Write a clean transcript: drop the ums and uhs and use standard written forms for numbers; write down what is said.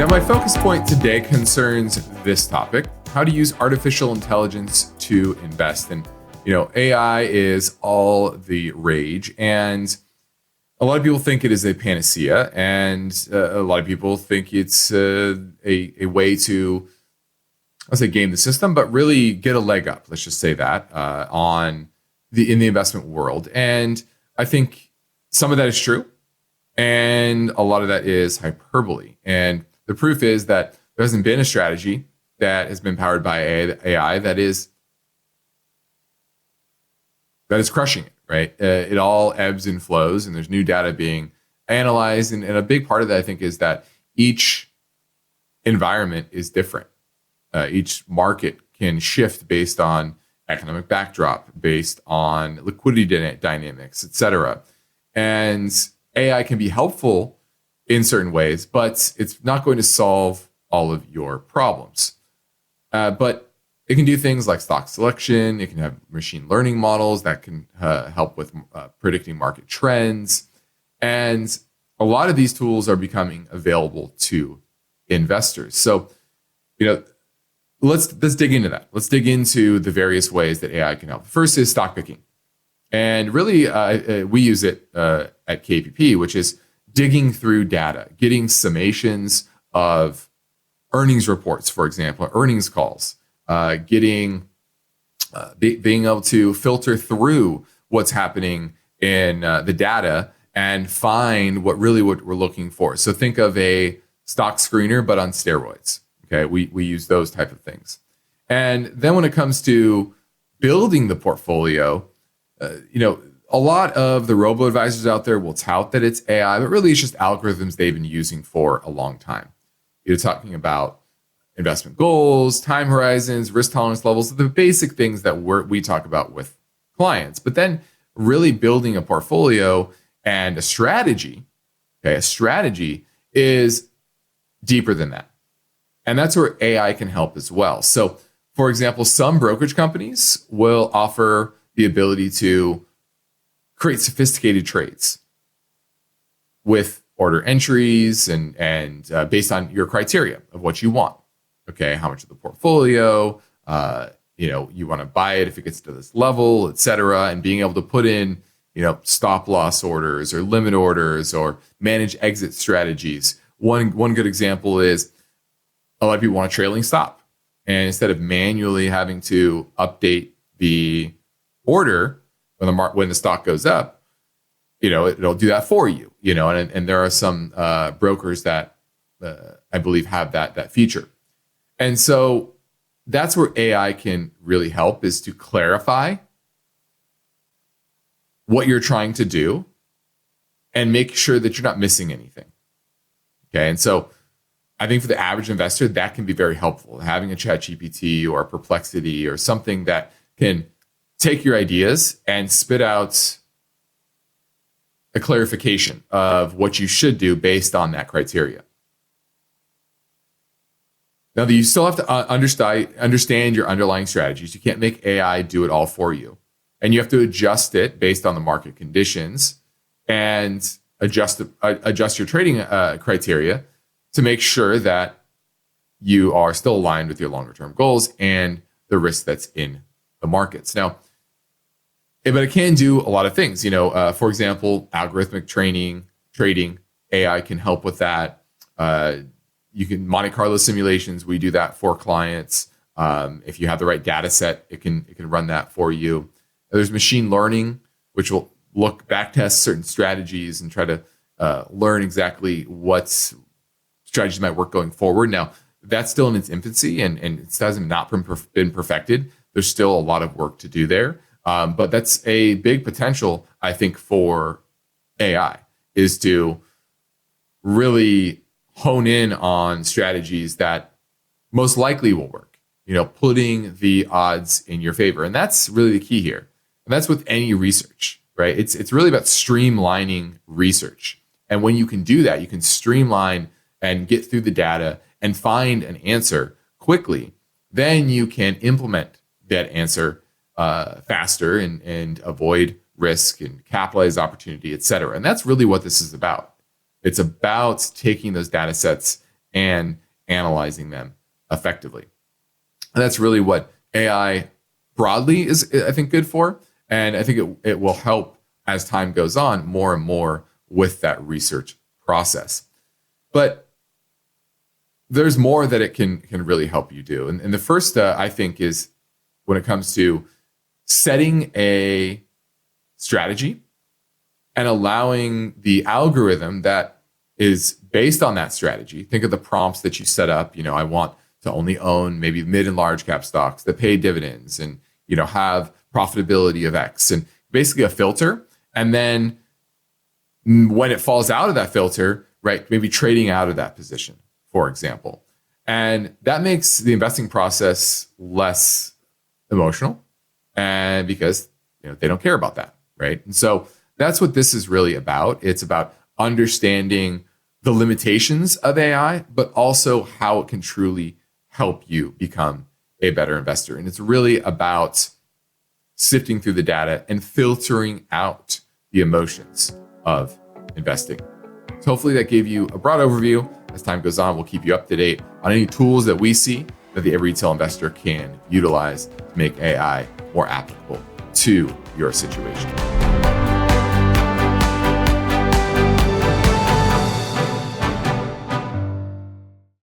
Now, my focus point today concerns this topic: how to use artificial intelligence to invest. And, AI is all the rage. And a lot of people think it is a panacea. And a lot of people think it's a way to, let's say, game the system, but really get a leg up. Let's just say that in the investment world. And I think some of that is true. And a lot of that is hyperbole. And the proof is that there hasn't been a strategy that has been powered by AI that is crushing it, right? It all ebbs and flows, and there's new data being analyzed. And a big part of that, I think, is that each environment is different. Each market can shift based on economic backdrop, based on liquidity dynamics, et cetera. And AI can be helpful in certain ways, but it's not going to solve all of your problems. But it can do things like stock selection. It can have machine learning models that can help with predicting market trends. And a lot of these tools are becoming available to investors. So, let's dig into that. Let's dig into the various ways that AI can help. First is stock picking. And really, we use it at KPP, which is digging through data, getting summations of earnings reports, for example, earnings calls, being able to filter through what's happening in the data and find what we're looking for. So think of a stock screener, but on steroids. Okay, we use those type of things. And then when it comes to building the portfolio, a lot of the robo-advisors out there will tout that it's AI, but really it's just algorithms they've been using for a long time. You're talking about investment goals, time horizons, risk tolerance levels, the basic things that we talk about with clients. But then really building a portfolio and a strategy, a strategy is deeper than that. And that's where AI can help as well. So, for example, some brokerage companies will offer the ability to create sophisticated trades with order entries and based on your criteria of what you want. Okay, how much of the portfolio, you want to buy it if it gets to this level, et cetera, and being able to put in, stop loss orders or limit orders or manage exit strategies. One good example is a lot of people want a trailing stop. And instead of manually having to update the order when the stock goes up, it'll do that for you, and there are some brokers that I believe have that feature. And so that's where AI can really help, is to clarify what you're trying to do and make sure that you're not missing anything. Okay. And so I think for the average investor, that can be very helpful. Having a ChatGPT or a Perplexity or something that can take your ideas and spit out a clarification of what you should do based on that criteria. Now, you still have to understand your underlying strategies. You can't make AI do it all for you. And you have to adjust it based on the market conditions and adjust your trading criteria to make sure that you are still aligned with your longer term goals and the risk that's in the markets. Now, but it can do a lot of things. For example, algorithmic trading, AI can help with that. You can Monte Carlo simulations. We do that for clients. If you have the right data set, it can run that for you. There's machine learning, which will back test certain strategies and try to learn exactly what strategies might work going forward. Now, that's still in its infancy and it hasn't not been perfected. There's still a lot of work to do there. But that's a big potential, I think, for AI, is to really hone in on strategies that most likely will work, putting the odds in your favor. And that's really the key here. And that's with any research, right? It's really about streamlining research. And when you can do that, you can streamline and get through the data and find an answer quickly. Then you can implement that answer faster and avoid risk and capitalize opportunity, et cetera. And that's really what this is about. It's about taking those data sets and analyzing them effectively. And that's really what AI broadly is, I think, good for. And I think it will help as time goes on more and more with that research process. But there's more that it can really help you do. And the first, I think, is when it comes to setting a strategy and allowing the algorithm that is based on that strategy. Think of the prompts that you set up. I want to only own maybe mid and large cap stocks that pay dividends and, have profitability of X, and basically a filter. And then when it falls out of that filter, right, maybe trading out of that position, for example. And that makes the investing process less emotional, and because they don't care about that, right? And so that's what this is really about. It's about understanding the limitations of AI, but also how it can truly help you become a better investor. And it's really about sifting through the data and filtering out the emotions of investing. So hopefully that gave you a broad overview. As time goes on, we'll keep you up to date on any tools that we see that the retail investor can utilize to make AI more applicable to your situation.